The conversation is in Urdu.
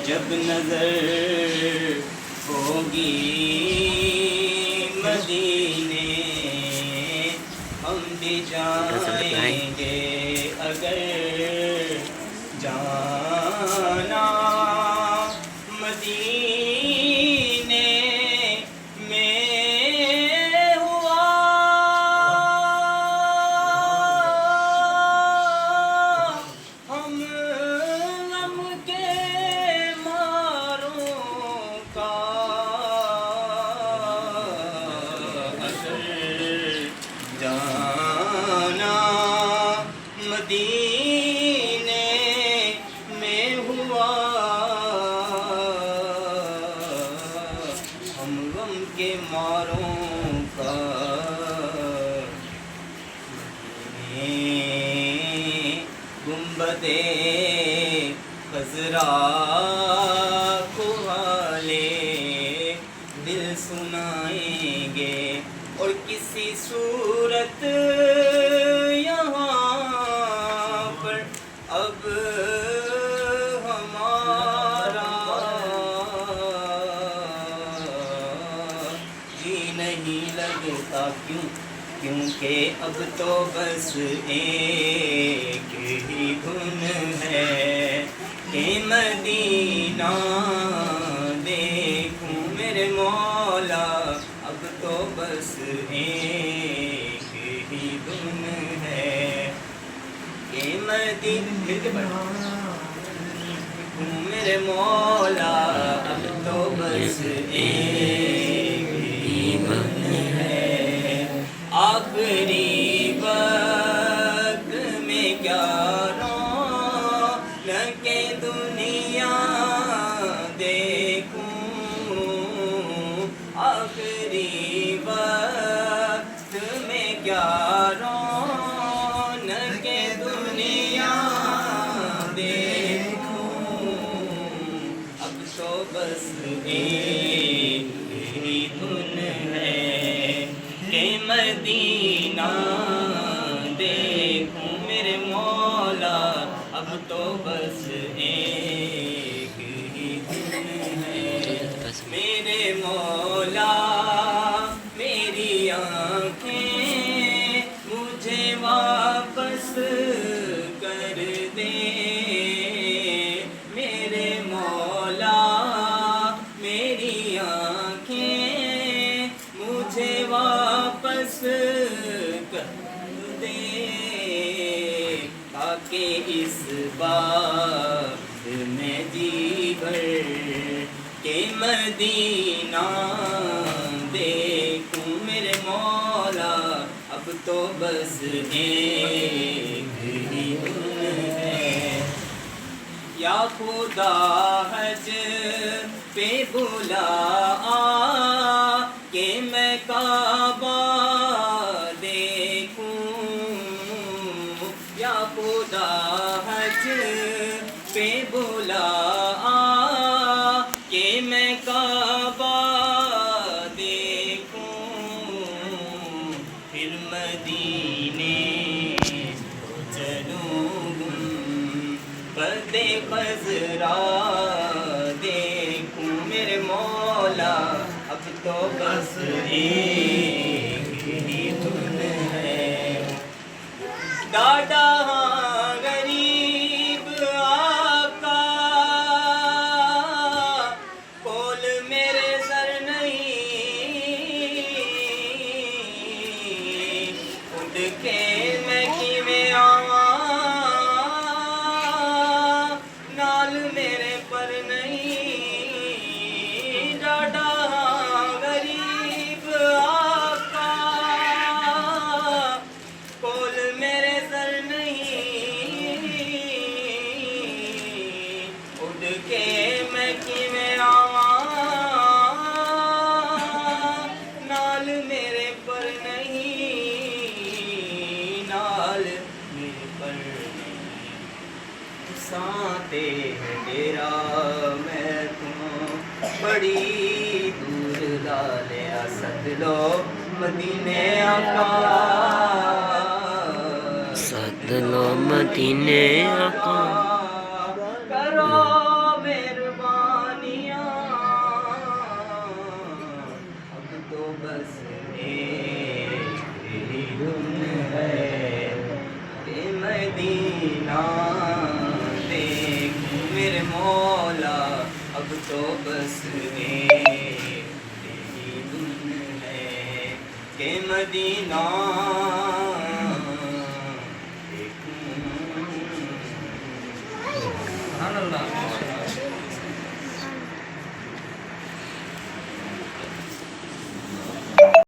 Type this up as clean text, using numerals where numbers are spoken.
جب نظر ہوگی مدینے ہم بھی جائیں گے اگر جانا مدینے میں ہوا ہم غم کے ماروں کا اثر جانا مدینے میں ہوا ہم غم کے ماروں کا گنبدِ خضرا کو حالے دل سنائیں گے اور کسی صورت یہاں پر اب ہمارا جی نہیں لگتا کیونکہ اب تو بس ایک ہی دھن ہے کہ مدینہ دیکھوں میرے مولا اب تو بس ایک ہی دھن ہے کہ مدینہ مل کے پڑھوں میرے مولا اب تو بس ایک ہی دھن ہے آخری وقت میں کیا رونق دنیا دیکھوں آخری وقت میں کیا رونق دنیا دیکھوں اب تو بس ایک ہی دھن ہے کہ مدینہ دیکھوں میرے مولا اب تو بس ایک ہی دن ہے میرے مولا میری آنکھیں مجھے واپس کر دے میرے مولا میری آنکھیں مجھے واپس کر دے تاکہ اس بات میں جی بھر کہ مدینہ دیکھوں میرے مولا اب تو بس ایک ہی دھن ہے یا خدا حج پہ بلا کہ میں کعبہ دیکھوں یا خدا حج پہ بلا کہ میں کعبہ دیکھوں پھر مدینے کو چلوں گنبدِ خضرا دیکھوں میرے مولا اب تو بس ایک ہی دھن ہے ڈاڈا غریب آقا کول میرے سر نہیں اٹھ کے میں کیویں آواں نال میرے پر نہیں ڈاڈا غریب آقا کول میرے سر نہیں اٹھ کے میں کیویں آواں نال میرے پر نہیں نال میرے پر نہیں سانتے ہیں ڈیرا میں تم بڑی دور لالے اسد لو مدینے آقا سد لو مدینے آقا تو بس ایک ہی دھن ہے کہ مدینہ دیکھوں میرے مولا، اب تو بس ایک ہی دھن ہے کہ مدینہ دیکھوں۔ سبحان اللہ۔